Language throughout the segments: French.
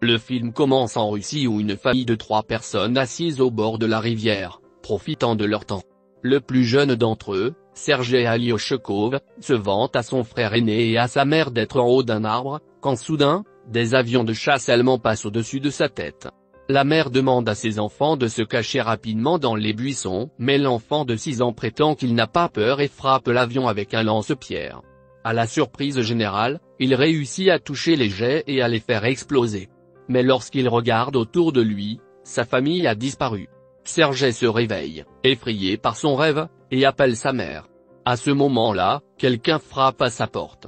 Le film commence en Russie où une famille de 3 personnes assises au bord de la rivière, profitant de leur temps. Le plus jeune d'entre eux, Sergei Alioshkov, se vante à son frère aîné et à sa mère d'être en haut d'un arbre, quand soudain, des avions de chasse allemands passent au-dessus de sa tête. La mère demande à ses enfants de se cacher rapidement dans les buissons, mais l'enfant de 6 ans prétend qu'il n'a pas peur et frappe l'avion avec un lance-pierre. À la surprise générale, il réussit à toucher les jets et à les faire exploser. Mais lorsqu'il regarde autour de lui, sa famille a disparu. Sergei se réveille, effrayé par son rêve, et appelle sa mère. À ce moment-là, quelqu'un frappe à sa porte.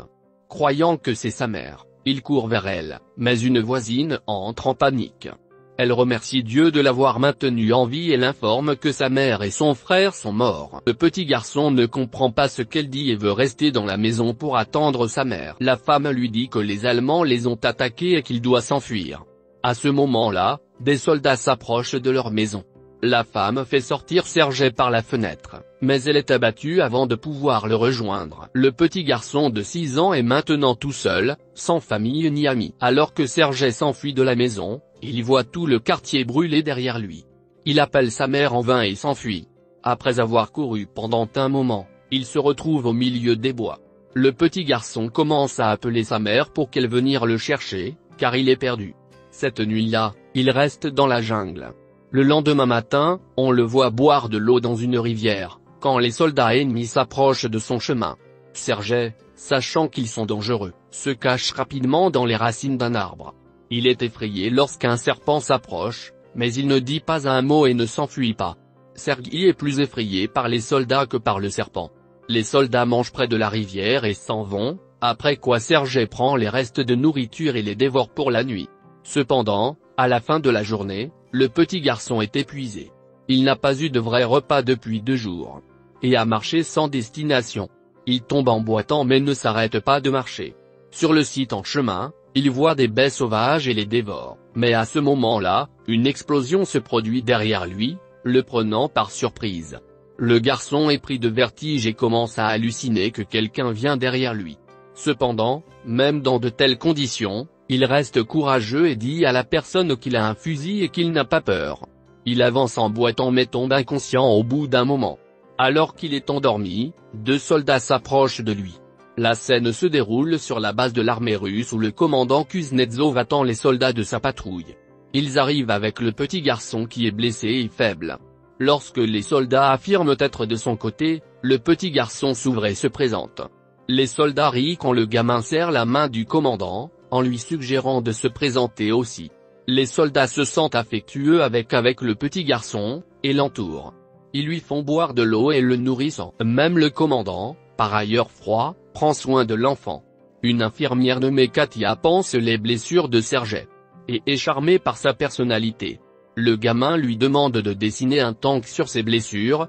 Croyant que c'est sa mère, il court vers elle, mais une voisine entre en panique. Elle remercie Dieu de l'avoir maintenu en vie et l'informe que sa mère et son frère sont morts. Le petit garçon ne comprend pas ce qu'elle dit et veut rester dans la maison pour attendre sa mère. La femme lui dit que les Allemands les ont attaqués et qu'il doit s'enfuir. À ce moment-là, des soldats s'approchent de leur maison. La femme fait sortir Sergei par la fenêtre, mais elle est abattue avant de pouvoir le rejoindre. Le petit garçon de 6 ans est maintenant tout seul, sans famille ni amis. Alors que Sergei s'enfuit de la maison, il voit tout le quartier brûler derrière lui. Il appelle sa mère en vain et s'enfuit. Après avoir couru pendant un moment, il se retrouve au milieu des bois. Le petit garçon commence à appeler sa mère pour qu'elle vienne le chercher, car il est perdu. Cette nuit-là, il reste dans la jungle. Le lendemain matin, on le voit boire de l'eau dans une rivière, quand les soldats ennemis s'approchent de son chemin. Sergei, sachant qu'ils sont dangereux, se cache rapidement dans les racines d'un arbre. Il est effrayé lorsqu'un serpent s'approche, mais il ne dit pas un mot et ne s'enfuit pas. Sergei est plus effrayé par les soldats que par le serpent. Les soldats mangent près de la rivière et s'en vont, après quoi Sergei prend les restes de nourriture et les dévore pour la nuit. Cependant, à la fin de la journée, le petit garçon est épuisé. Il n'a pas eu de vrai repas depuis 2 jours. Et a marché sans destination. Il tombe en boitant mais ne s'arrête pas de marcher. Sur le site en chemin, il voit des baies sauvages et les dévore. Mais à ce moment-là, une explosion se produit derrière lui, le prenant par surprise. Le garçon est pris de vertige et commence à halluciner que quelqu'un vient derrière lui. Cependant, même dans de telles conditions, il reste courageux et dit à la personne qu'il a un fusil et qu'il n'a pas peur. Il avance en boitant mais tombe inconscient au bout d'un moment. Alors qu'il est endormi, 2 soldats s'approchent de lui. La scène se déroule sur la base de l'armée russe où le commandant Kuznetsov attend les soldats de sa patrouille. Ils arrivent avec le petit garçon qui est blessé et faible. Lorsque les soldats affirment être de son côté, le petit garçon s'ouvre et se présente. Les soldats rient quand le gamin serre la main du commandant, en lui suggérant de se présenter aussi. Les soldats se sentent affectueux avec le petit garçon, et l'entourent. Ils lui font boire de l'eau et le nourrissent. Même le commandant, par ailleurs froid, prend soin de l'enfant. Une infirmière nommée Katia pense les blessures de Sergei. Et est charmée par sa personnalité. Le gamin lui demande de dessiner un tank sur ses blessures,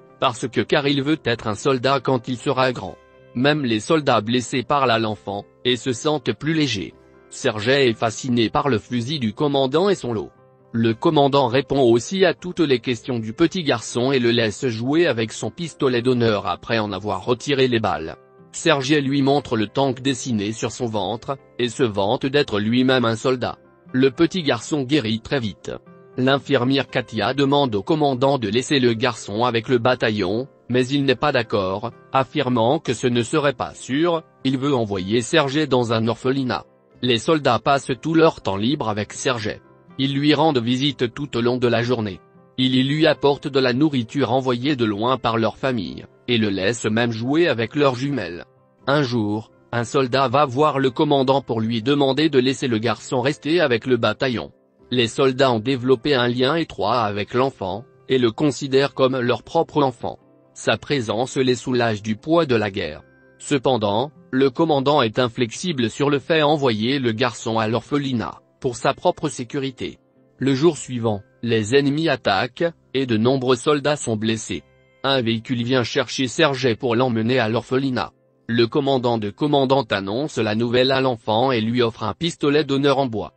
car il veut être un soldat quand il sera grand. Même les soldats blessés parlent à l'enfant, et se sentent plus légers. Sergei est fasciné par le fusil du commandant et son lot. Le commandant répond aussi à toutes les questions du petit garçon et le laisse jouer avec son pistolet d'honneur après en avoir retiré les balles. Sergei lui montre le tank dessiné sur son ventre, et se vante d'être lui-même un soldat. Le petit garçon guérit très vite. L'infirmière Katia demande au commandant de laisser le garçon avec le bataillon, mais il n'est pas d'accord, affirmant que ce ne serait pas sûr, il veut envoyer Sergei dans un orphelinat. Les soldats passent tout leur temps libre avec Sergei. Ils lui rendent visite tout au long de la journée. Ils lui apportent de la nourriture envoyée de loin par leur famille, et le laissent même jouer avec leurs jumelles. Un jour, un soldat va voir le commandant pour lui demander de laisser le garçon rester avec le bataillon. Les soldats ont développé un lien étroit avec l'enfant, et le considèrent comme leur propre enfant. Sa présence les soulage du poids de la guerre. Cependant, le commandant est inflexible sur le fait d'envoyer le garçon à l'orphelinat, pour sa propre sécurité. Le jour suivant, les ennemis attaquent, et de nombreux soldats sont blessés. Un véhicule vient chercher Sergei pour l'emmener à l'orphelinat. Le commandant de commandante annonce la nouvelle à l'enfant et lui offre un pistolet d'honneur en bois.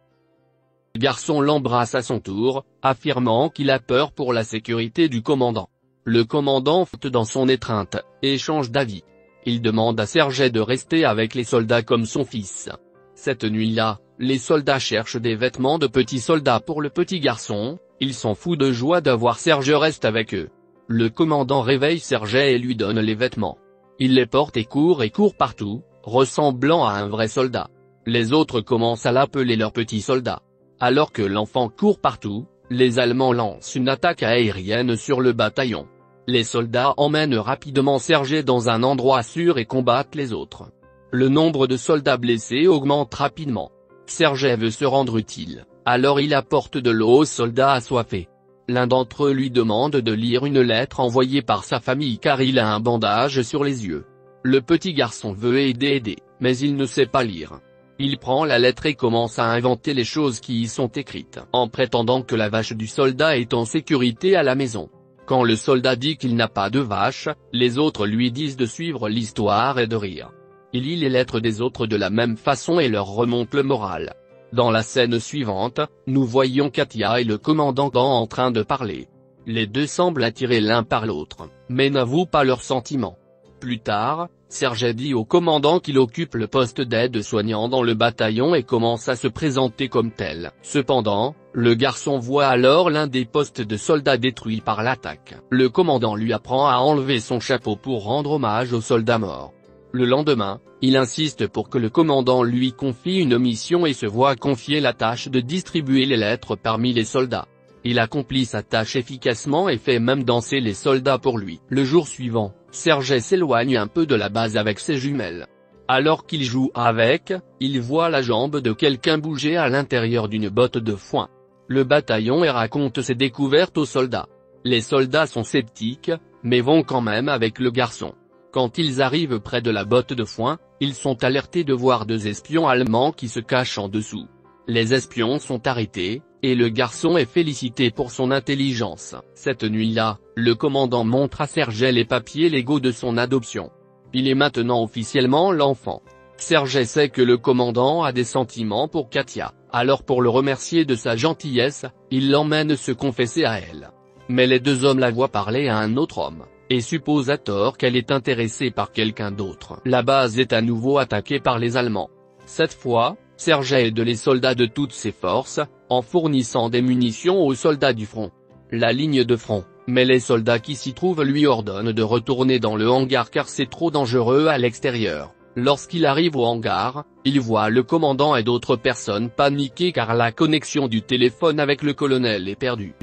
Le garçon l'embrasse à son tour, affirmant qu'il a peur pour la sécurité du commandant. Le commandant flotte dans son étreinte, et change d'avis. Il demande à Sergei de rester avec les soldats comme son fils. Cette nuit-là, Les soldats cherchent des vêtements de petits soldats pour le petit garçon, ils sont fous de joie d'avoir Serge reste avec eux. Le commandant réveille Serge et lui donne les vêtements. Il les porte et court partout, ressemblant à un vrai soldat. Les autres commencent à l'appeler leur petit soldat. Alors que l'enfant court partout, les Allemands lancent une attaque aérienne sur le bataillon. Les soldats emmènent rapidement Serge dans un endroit sûr et combattent les autres. Le nombre de soldats blessés augmente rapidement. Serge veut se rendre utile, alors il apporte de l'eau aux soldats assoiffés. L'un d'entre eux lui demande de lire une lettre envoyée par sa famille car il a un bandage sur les yeux. Le petit garçon veut aider, mais il ne sait pas lire. Il prend la lettre et commence à inventer les choses qui y sont écrites, en prétendant que la vache du soldat est en sécurité à la maison. Quand le soldat dit qu'il n'a pas de vache, les autres lui disent de suivre l'histoire et de rire. Il lit les lettres des autres de la même façon et leur remonte le moral. Dans la scène suivante, nous voyons Katia et le commandant en train de parler. Les deux semblent attirés l'un par l'autre, mais n'avouent pas leurs sentiments. Plus tard, Serge dit au commandant qu'il occupe le poste d'aide-soignant dans le bataillon et commence à se présenter comme tel. Cependant, le garçon voit alors l'un des postes de soldats détruits par l'attaque. Le commandant lui apprend à enlever son chapeau pour rendre hommage aux soldats morts. Le lendemain, il insiste pour que le commandant lui confie une mission et se voit confier la tâche de distribuer les lettres parmi les soldats. Il accomplit sa tâche efficacement et fait même danser les soldats pour lui. Le jour suivant, Serge s'éloigne un peu de la base avec ses jumelles. Alors qu'il joue avec, il voit la jambe de quelqu'un bouger à l'intérieur d'une botte de foin. Le bataillon raconte ses découvertes aux soldats. Les soldats sont sceptiques, mais vont quand même avec le garçon. Quand ils arrivent près de la botte de foin, ils sont alertés de voir deux espions allemands qui se cachent en dessous. Les espions sont arrêtés, et le garçon est félicité pour son intelligence. Cette nuit-là, le commandant montre à Serge les papiers légaux de son adoption. Il est maintenant officiellement l'enfant. Serge sait que le commandant a des sentiments pour Katia, alors pour le remercier de sa gentillesse, il l'emmène se confesser à elle. Mais les deux hommes la voient parler à un autre homme, et supposent à tort qu'elle est intéressée par quelqu'un d'autre. La base est à nouveau attaquée par les Allemands. Cette fois, Serge aide les soldats de toutes ses forces, en fournissant des munitions aux soldats du front. La ligne de front, mais les soldats qui s'y trouvent lui ordonnent de retourner dans le hangar car c'est trop dangereux à l'extérieur. Lorsqu'il arrive au hangar, il voit le commandant et d'autres personnes paniquer car la connexion du téléphone avec le colonel est perdue.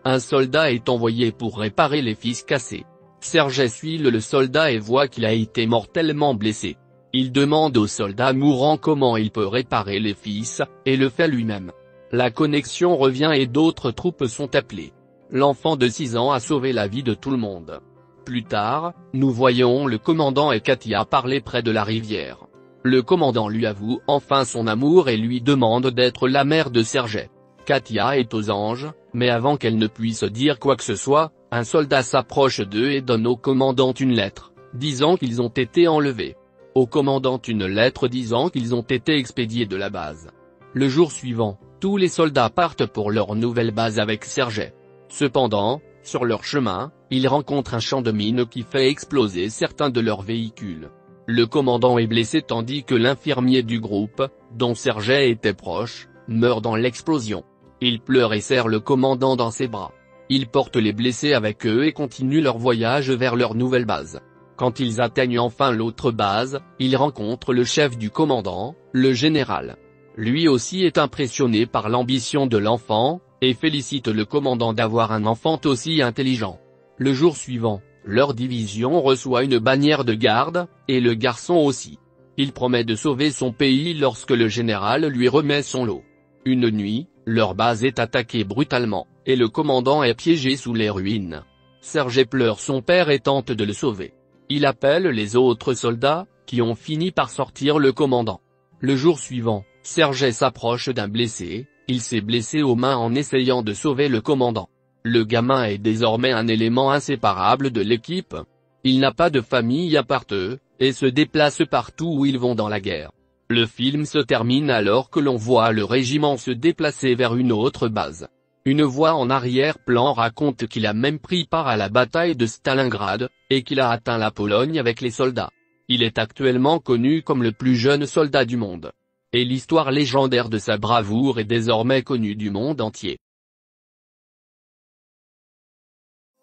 Un soldat est envoyé pour réparer les fils cassés. Serge suit le soldat et voit qu'il a été mortellement blessé. Il demande au soldat mourant comment il peut réparer les fils, et le fait lui-même. La connexion revient et d'autres troupes sont appelées. L'enfant de 6 ans a sauvé la vie de tout le monde. Plus tard, nous voyons le commandant et Katia parler près de la rivière. Le commandant lui avoue enfin son amour et lui demande d'être la mère de Serge. Katia est aux anges, mais avant qu'elle ne puisse dire quoi que ce soit, un soldat s'approche d'eux et donne au commandant une lettre, disant qu'ils ont été enlevés. Au commandant une lettre disant qu'ils ont été expédiés de la base. Le jour suivant, tous les soldats partent pour leur nouvelle base avec Serge. Cependant, sur leur chemin, ils rencontrent un champ de mines qui fait exploser certains de leurs véhicules. Le commandant est blessé tandis que l'infirmier du groupe, dont Serge était proche, meurt dans l'explosion. Il pleure et serre le commandant dans ses bras. Ils portent les blessés avec eux et continuent leur voyage vers leur nouvelle base. Quand ils atteignent enfin l'autre base, ils rencontrent le chef du commandant, le général. Lui aussi est impressionné par l'ambition de l'enfant, et félicite le commandant d'avoir un enfant aussi intelligent. Le jour suivant, leur division reçoit une bannière de garde, et le garçon aussi. Il promet de sauver son pays lorsque le général lui remet son lot. Une nuit, leur base est attaquée brutalement, et le commandant est piégé sous les ruines. Serge pleure son père et tente de le sauver. Il appelle les autres soldats, qui ont fini par sortir le commandant. Le jour suivant, Serge s'approche d'un blessé, il s'est blessé aux mains en essayant de sauver le commandant. Le gamin est désormais un élément inséparable de l'équipe. Il n'a pas de famille à part eux, et se déplace partout où ils vont dans la guerre. Le film se termine alors que l'on voit le régiment se déplacer vers une autre base. Une voix en arrière-plan raconte qu'il a même pris part à la bataille de Stalingrad, et qu'il a atteint la Pologne avec les soldats. Il est actuellement connu comme le plus jeune soldat du monde. et l'histoire légendaire de sa bravoure est désormais connue du monde entier.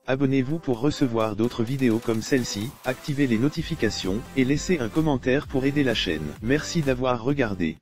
Abonnez-vous pour recevoir d'autres vidéos comme celle-ci, activez les notifications, et laissez un commentaire pour aider la chaîne. Merci d'avoir regardé.